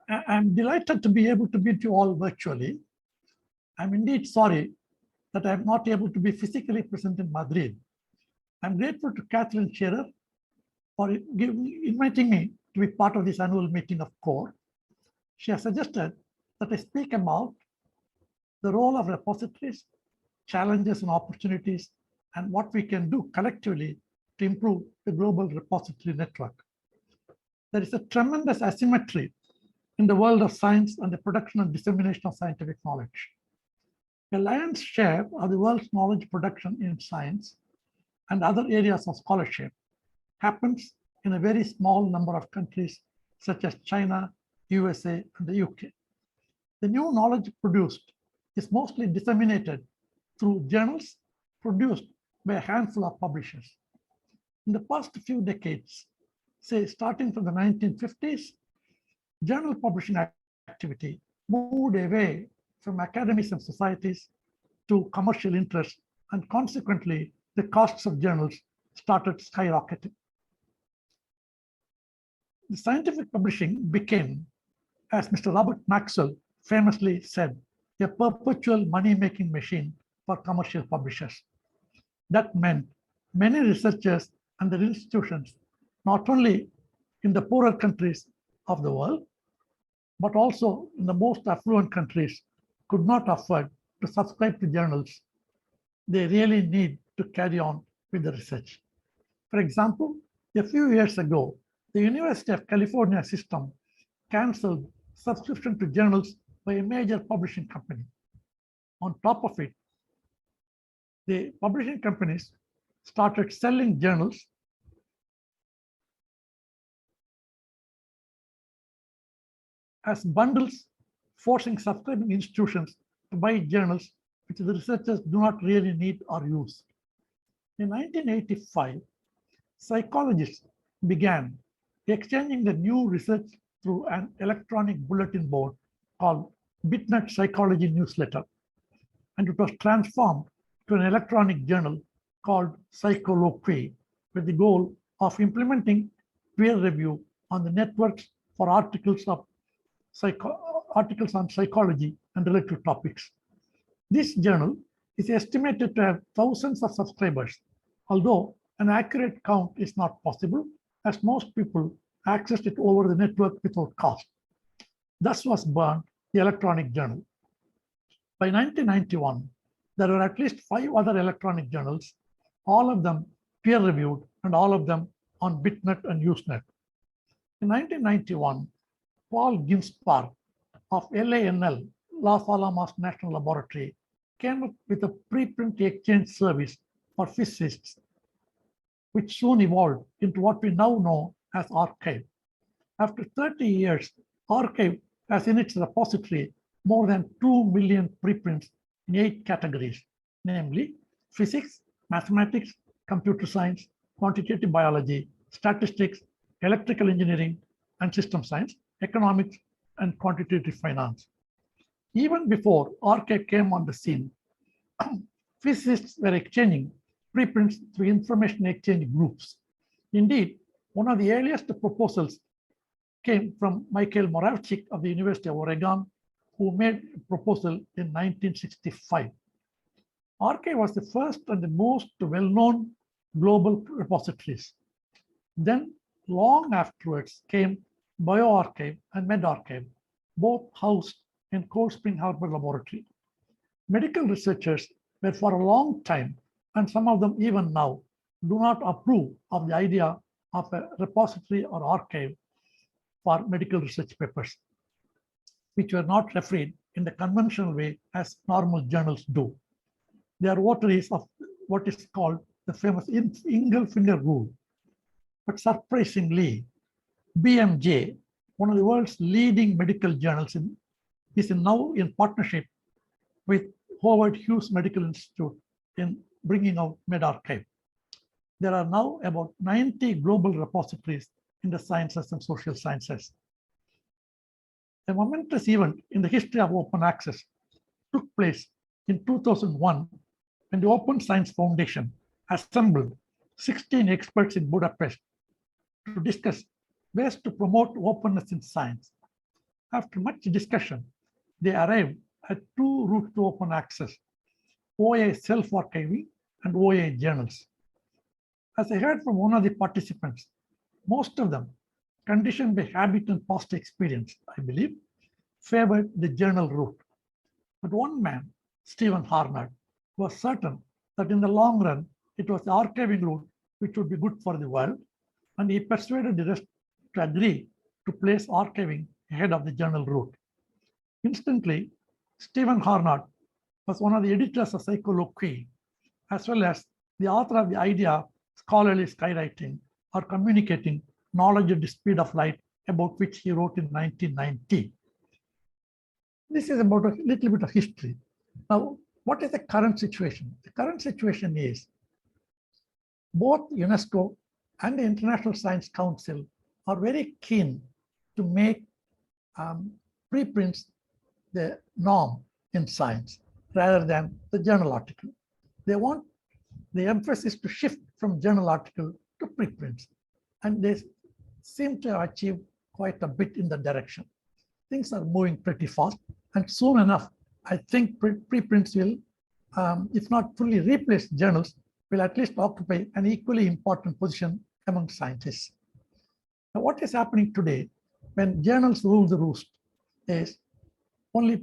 I'm delighted to be able to meet you all virtually. I'm indeed sorry that I'm not able to be physically present in Madrid. I'm grateful to Catherine Scherer for inviting me to be part of this annual meeting of CORE. She has suggested that I speak about the role of repositories, challenges and opportunities, and what we can do collectively to improve the global repository network. There is a tremendous asymmetry in the world of science and the production and dissemination of scientific knowledge. A lion's share of the world's knowledge production in science and other areas of scholarship happens in a very small number of countries such as China, USA, and the UK. The new knowledge produced is mostly disseminated through journals produced by a handful of publishers. In the past few decades, say starting from the 1950s, journal publishing activity moved away from academics and societies to commercial interests, and consequently, the costs of journals started skyrocketing. The scientific publishing became, as Mr. Robert Maxwell famously said, a perpetual money-making machine for commercial publishers. That meant many researchers and their institutions, not only in the poorer countries of the world, but also in the most affluent countries, could not afford to subscribe to journals. They really need to carry on with the research. For example, a few years ago, the University of California system canceled subscription to journals by a major publishing company. On top of it, the publishing companies started selling journals as bundles, forcing subscribing institutions to buy journals which the researchers do not really need or use. In 1985, psychologists began exchanging the new research through an electronic bulletin board called BitNet Psychology Newsletter, and it was transformed to an electronic journal called Psycholoquy, with the goal of implementing peer review on the networks for articles on psychology and related topics. This journal is estimated to have thousands of subscribers, although an accurate count is not possible, as most people accessed it over the network without cost. Thus was born the electronic journal. By 1991, there were at least 5 other electronic journals, all of them peer-reviewed and all of them on BitNet and Usenet. In 1991, Paul Ginsparg of LANL, Las Alamos National Laboratory, came up with a preprint exchange service for physicists, which soon evolved into what we now know as Archive. After 30 years, Archive has in its repository more than 2 million preprints in 8 categories, namely physics, mathematics, computer science, quantitative biology, statistics, electrical engineering and system science, economics, and quantitative finance. Even before Archive came on the scene, physicists were exchanging preprints through information exchange groups. Indeed, one of the earliest proposals came from Michael Moravchik of the University of Oregon, who made a proposal in 1965. Archive was the first and the most well-known global repositories. Then, long afterwards, came bioRxiv and medRxiv, both housed in Cold Spring Harbor Laboratory. Medical researchers were for a long time, and some of them even now, do not approve of the idea of a repository or archive for medical research papers, which were not refereed in the conventional way as normal journals do. They are votaries of what is called the famous Ingle Finger rule. But surprisingly, BMJ, one of the world's leading medical journals, is now in partnership with Howard Hughes Medical Institute in bringing out medRxiv. There are now about 90 global repositories in the sciences and social sciences. A momentous event in the history of open access took place in 2001 when the Open Science Foundation assembled 16 experts in Budapest to discuss ways to promote openness in science. After much discussion, they arrived at two routes to open access: OA self-archiving and OA journals. As I heard from one of the participants, most of them, conditioned by habit and past experience, I believe, favored the journal route. But one man, Stephen Harnard, was certain that in the long run, it was the archiving route which would be good for the world, and he persuaded the rest to agree to place archiving ahead of the journal route. Instantly, Stephen Harnard was one of the editors of Psycholoquy, as well as the author of the idea of scholarly skywriting or communicating knowledge at the speed of light, about which he wrote in 1990. This is about a little bit of history. Now, what is the current situation? The current situation is both UNESCO and the International Science Council are very keen to make preprints the norm in science rather than the journal article. They want the emphasis to shift from journal article to preprints, and they seem to have achieved quite a bit in that direction. Things are moving pretty fast, and soon enough, I think preprints will, if not fully replace journals, will at least occupy an equally important position among scientists. Now, what is happening today when journals rule the roost is only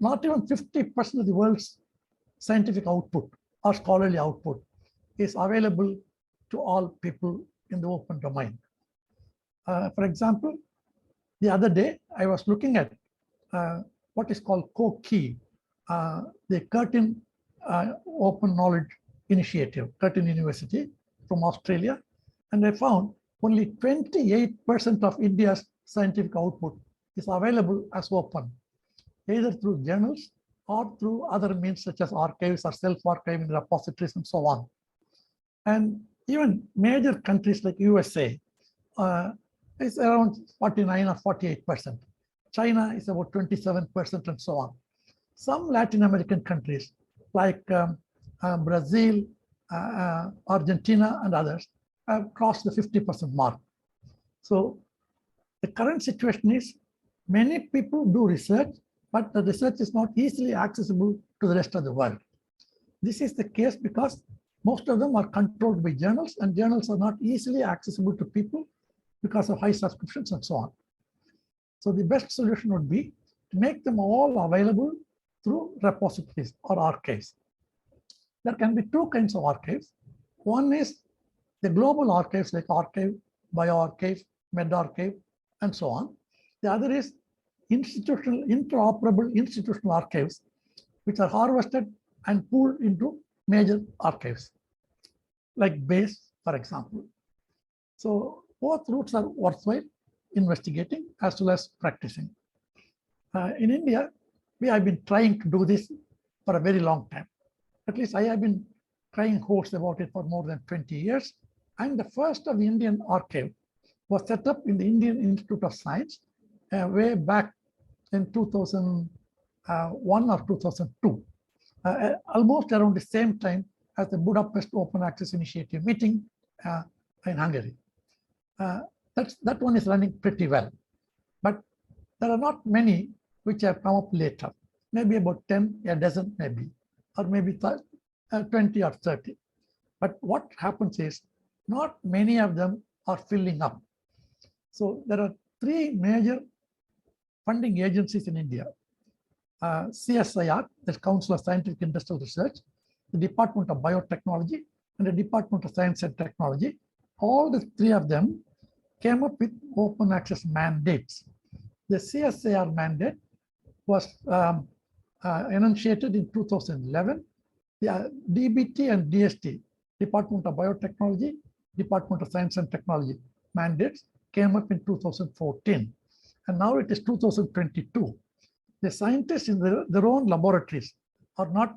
not even 50% of the world's scientific output or scholarly output is available to all people in the open domain. For example, the other day, I was looking at what is called COKI, the Curtin Open Knowledge Initiative, Curtin University from Australia, and I found only 28% of India's scientific output is available as open, either through journals or through other means such as archives or self-archiving repositories and so on. And even major countries like USA is around 49 or 48%. China is about 27% and so on. Some Latin American countries like Brazil, Argentina, and others have crossed the 50% mark. So the current situation is many people do research, but the research is not easily accessible to the rest of the world. This is the case because most of them are controlled by journals, and journals are not easily accessible to people because of high subscriptions and so on. So the best solution would be to make them all available through repositories or archives. There can be two kinds of archives. One is the global archives like Archive, bioRxiv, medRxiv, and so on. The other is interoperable institutional archives, which are harvested and pooled into major archives, like BASE, for example. So both routes are worthwhile investigating as well as practicing. In India, we have been trying to do this for a very long time. At least I have been trying horse about it for more than 20 years. And the first of the Indian archive was set up in the Indian Institute of Science way back in 2001 or 2002, almost around the same time as the Budapest Open Access Initiative meeting in Hungary. That one is running pretty well. But there are not many which have come up later, maybe about 10, a dozen maybe, or maybe 20 or 30. But what happens is not many of them are filling up. So there are three major funding agencies in India: CSIR, the Council of Scientific Industrial Research, the Department of Biotechnology, and the Department of Science and Technology. All the three of them came up with open access mandates. The CSIR mandate was enunciated in 2011. The DBT and DST, Department of Biotechnology, Department of Science and Technology mandates came up in 2014. And now it is 2022. The scientists in their own laboratories are not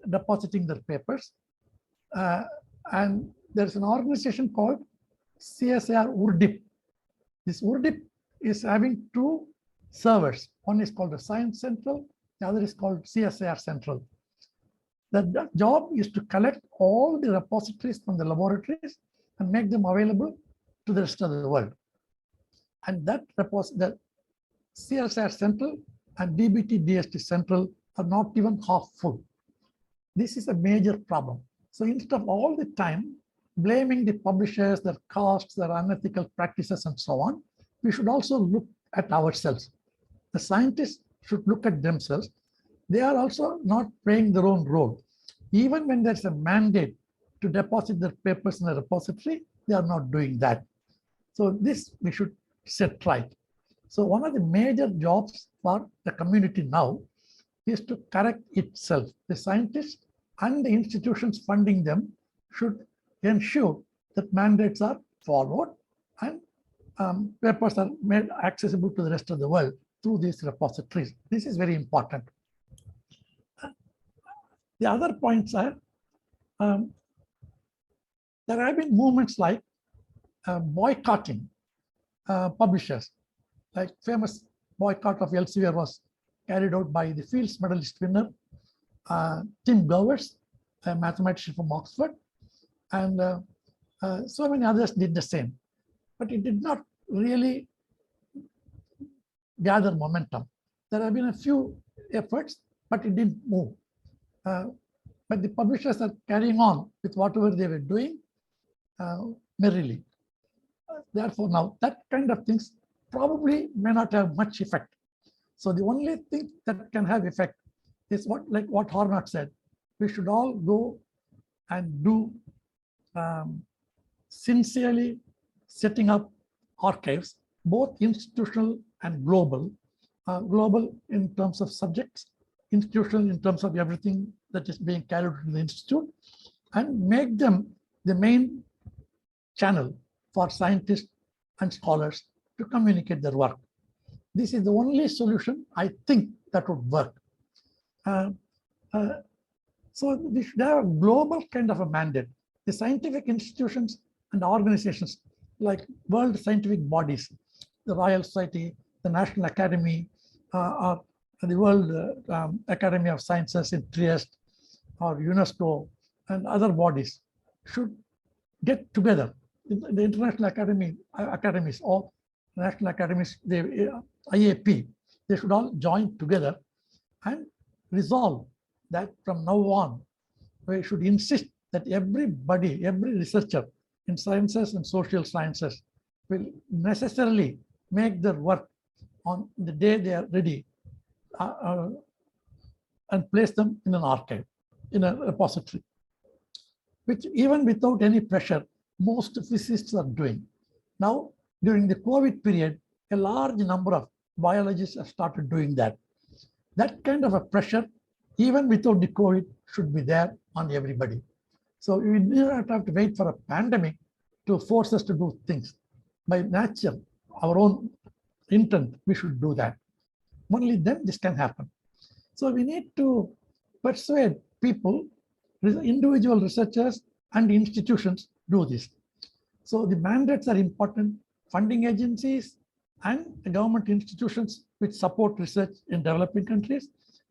depositing their papers. And there's an organization called CSIR URDIP. This URDIP is having two servers. One is called the Science Central, the other is called CSIR Central. The job is to collect all the repositories from the laboratories and make them available to the rest of the world. And that CSR Central and DBT DST Central are not even half full. This is a major problem. So instead of all the time blaming the publishers, their costs, their unethical practices, and so on, we should also look at ourselves. The scientists should look at themselves. They are also not playing their own role. Even when there's a mandate to deposit their papers in a repository, they are not doing that. So this we should set right. So one of the major jobs for the community now is to correct itself. The scientists and the institutions funding them should ensure that mandates are followed and papers are made accessible to the rest of the world through these repositories. This is very important. The other points are there have been movements like boycotting publishers. Like famous boycott of Elsevier was carried out by the Fields Medalist winner, Tim Gowers, a mathematician from Oxford, and so many others did the same. But it did not really gather momentum. There have been a few efforts, but it didn't move. But the publishers are carrying on with whatever they were doing merrily. Therefore, now that kind of things probably may not have much effect. So the only thing that can have effect is what Hornott said. We should all go and do sincerely setting up archives, both institutional and global. Global in terms of subjects, institutional in terms of everything that is being carried out in the institute, and make them the main channel for scientists and scholars to communicate their work. This is the only solution I think that would work. So we should have a global kind of a mandate. The scientific institutions and organizations like world scientific bodies, the Royal Society, the National Academy, or the World Academy of Sciences in Trieste, or UNESCO, and other bodies should get together. The international academies or national academies, the IAP, they should all join together and resolve that from now on, we should insist that everybody, every researcher in sciences and social sciences will necessarily make their work on the day they are ready and place them in an archive, in a repository, which even without any pressure, most physicists are doing. Now, during the COVID period, a large number of biologists have started doing that. That kind of a pressure, even without the COVID, should be there on everybody. So we do not have to wait for a pandemic to force us to do things. By nature, our own intent, we should do that. Only then this can happen. So we need to persuade people, individual researchers and institutions do this. So the mandates are important. Funding agencies and the government institutions which support research in developing countries,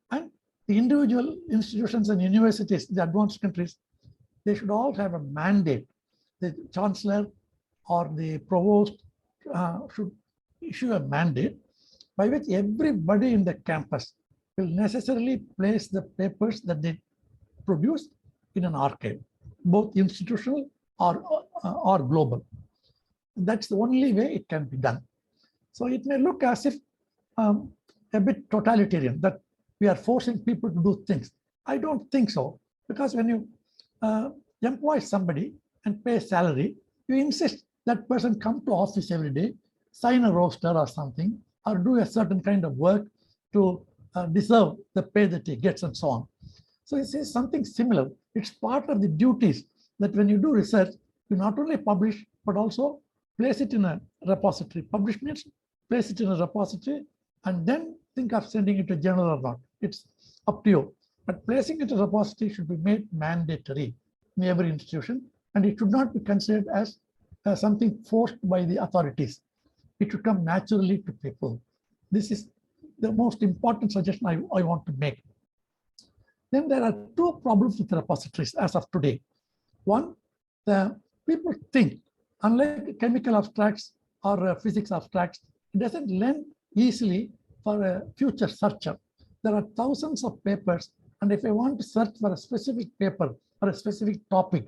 and the individual institutions and universities in the advanced countries, they should all have a mandate. The chancellor or the provost should issue a mandate by which everybody in the campus will necessarily place the papers that they produce in an archive, both institutional or global. That's the only way it can be done. So it may look as if a bit totalitarian, that we are forcing people to do things. I don't think so, because when you employ somebody and pay salary, you insist that person come to office every day, sign a roster or something, or do a certain kind of work to deserve the pay that he gets and so on. So this is something similar. It's part of the duties that when you do research, you not only publish, but also place it in a repository. Publish means place it in a repository and then think of sending it to a journal or not. It's up to you. But placing it in a repository should be made mandatory in every institution, and it should not be considered as something forced by the authorities. It should come naturally to people. This is the most important suggestion I want to make. Then there are two problems with repositories as of today. One, the people think, unlike chemical abstracts or physics abstracts, it doesn't lend easily for a future searcher. There are thousands of papers, and if I want to search for a specific paper or a specific topic,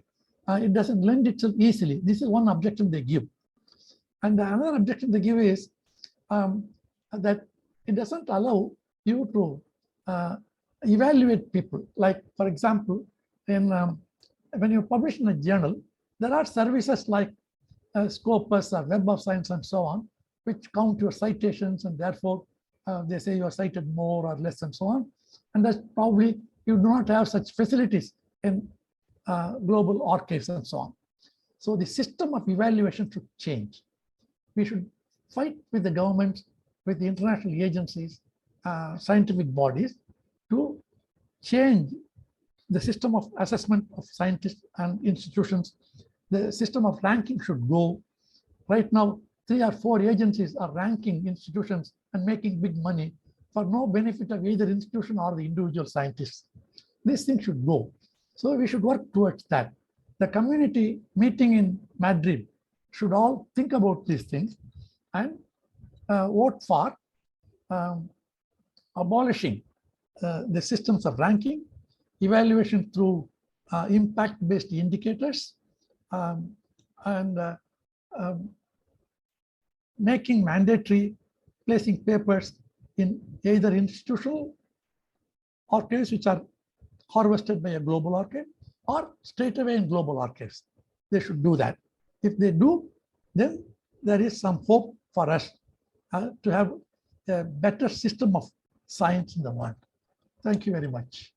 it doesn't lend itself easily. This is one objection they give. And another objection they give is that it doesn't allow you to evaluate people. Like, for example, when you publish in a journal, there are services like Scopus or Web of Science and so on, which count your citations, and therefore they say you are cited more or less and so on. And that's probably you do not have such facilities in global archives and so on. So the system of evaluation should change. We should fight with the governments, with the international agencies, scientific bodies to change the system of assessment of scientists and institutions. The system of ranking should go. Right now, 3 or 4 agencies are ranking institutions and making big money for no benefit of either institution or the individual scientists. This thing should go. So we should work towards that. The community meeting in Madrid should all think about these things and vote for abolishing the systems of ranking, evaluation through impact-based indicators, and making mandatory placing papers in either institutional archives, which are harvested by a global archive, or straight away in global archives. They should do that. If they do, then there is some hope for us to have a better system of science in the world. Thank you very much.